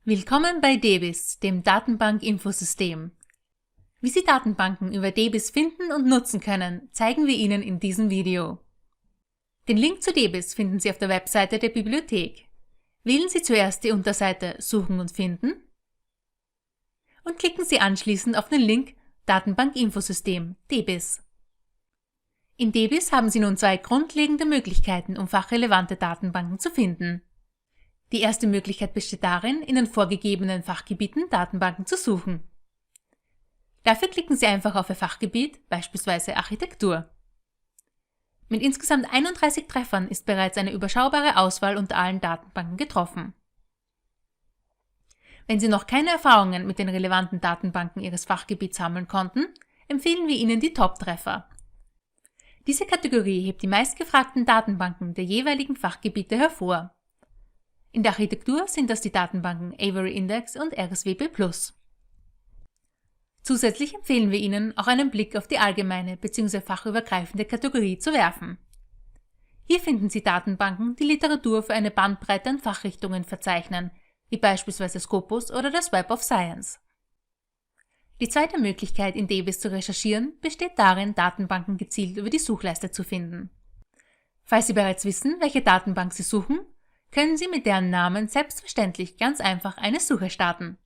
Willkommen bei DBIS, dem Datenbank-Infosystem. Wie Sie Datenbanken über DBIS finden und nutzen können, zeigen wir Ihnen in diesem Video. Den Link zu DBIS finden Sie auf der Webseite der Bibliothek. Wählen Sie zuerst die Unterseite Suchen und Finden und klicken Sie anschließend auf den Link Datenbank-Infosystem, DBIS. In DBIS haben Sie nun zwei grundlegende Möglichkeiten, um fachrelevante Datenbanken zu finden. Die erste Möglichkeit besteht darin, in den vorgegebenen Fachgebieten Datenbanken zu suchen. Dafür klicken Sie einfach auf Ihr Fachgebiet, beispielsweise Architektur. Mit insgesamt 31 Treffern ist bereits eine überschaubare Auswahl unter allen Datenbanken getroffen. Wenn Sie noch keine Erfahrungen mit den relevanten Datenbanken Ihres Fachgebiets sammeln konnten, empfehlen wir Ihnen die Top-Treffer. Diese Kategorie hebt die meistgefragten Datenbanken der jeweiligen Fachgebiete hervor. In der Architektur sind das die Datenbanken Avery Index und RSWP+. Zusätzlich empfehlen wir Ihnen, auch einen Blick auf die allgemeine bzw. fachübergreifende Kategorie zu werfen. Hier finden Sie Datenbanken, die Literatur für eine Bandbreite an Fachrichtungen verzeichnen, wie beispielsweise Scopus oder das Web of Science. Die zweite Möglichkeit, in DBIS zu recherchieren, besteht darin, Datenbanken gezielt über die Suchleiste zu finden. Falls Sie bereits wissen, welche Datenbank Sie suchen, können Sie mit deren Namen selbstverständlich ganz einfach eine Suche starten.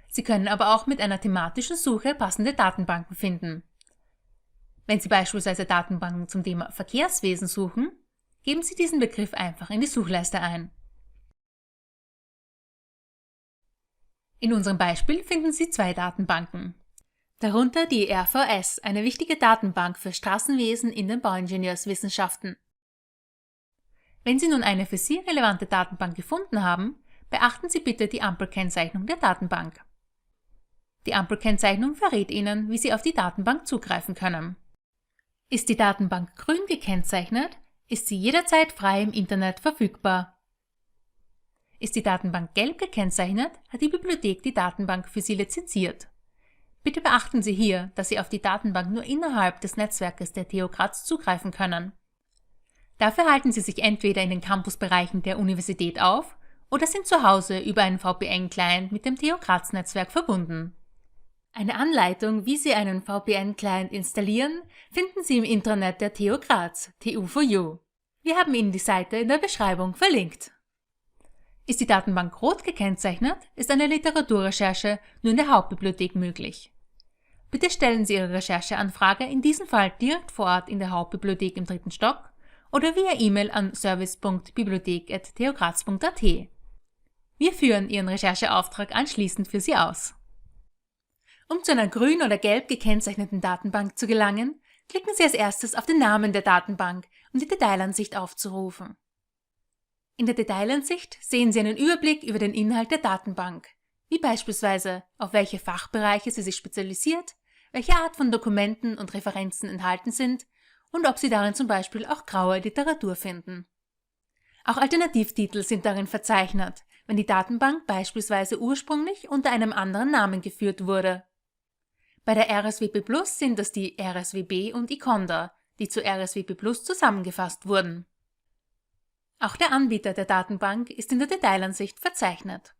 Sie können aber auch mit einer thematischen Suche passende Datenbanken finden. Wenn Sie beispielsweise Datenbanken zum Thema Verkehrswesen suchen, geben Sie diesen Begriff einfach in die Suchleiste ein. In unserem Beispiel finden Sie zwei Datenbanken. Darunter die RVS, eine wichtige Datenbank für Straßenwesen in den Bauingenieurswissenschaften. Wenn Sie nun eine für Sie relevante Datenbank gefunden haben, beachten Sie bitte die Ampelkennzeichnung der Datenbank. Die Ampelkennzeichnung verrät Ihnen, wie Sie auf die Datenbank zugreifen können. Ist die Datenbank grün gekennzeichnet, ist sie jederzeit frei im Internet verfügbar. Ist die Datenbank gelb gekennzeichnet, hat die Bibliothek die Datenbank für Sie lizenziert. Bitte beachten Sie hier, dass Sie auf die Datenbank nur innerhalb des Netzwerkes der TU Graz zugreifen können. Dafür halten Sie sich entweder in den Campusbereichen der Universität auf oder sind zu Hause über einen VPN-Client mit dem TU Graz-Netzwerk verbunden. Eine Anleitung, wie Sie einen VPN-Client installieren, finden Sie im Intranet der TU Graz, TU4U. Wir haben Ihnen die Seite in der Beschreibung verlinkt. Ist die Datenbank rot gekennzeichnet, ist eine Literaturrecherche nur in der Hauptbibliothek möglich. Bitte stellen Sie Ihre Rechercheanfrage in diesem Fall direkt vor Ort in der Hauptbibliothek im 3. Stock oder via E-Mail an service.bibliothek@tugraz.at. Wir führen Ihren Rechercheauftrag anschließend für Sie aus. Um zu einer grün oder gelb gekennzeichneten Datenbank zu gelangen, klicken Sie als erstes auf den Namen der Datenbank, um die Detailansicht aufzurufen. In der Detailansicht sehen Sie einen Überblick über den Inhalt der Datenbank, wie beispielsweise auf welche Fachbereiche sie sich spezialisiert, welche Art von Dokumenten und Referenzen enthalten sind und ob Sie darin zum Beispiel auch graue Literatur finden. Auch Alternativtitel sind darin verzeichnet, wenn die Datenbank beispielsweise ursprünglich unter einem anderen Namen geführt wurde. Bei der RSWP Plus sind das die RSWB und ICONDA, die zu RSWP Plus zusammengefasst wurden. Auch der Anbieter der Datenbank ist in der Detailansicht verzeichnet.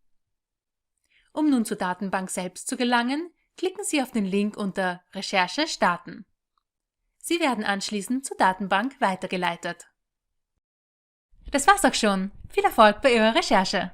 Um nun zur Datenbank selbst zu gelangen, klicken Sie auf den Link unter Recherche starten. Sie werden anschließend zur Datenbank weitergeleitet. Das war's auch schon. Viel Erfolg bei Ihrer Recherche!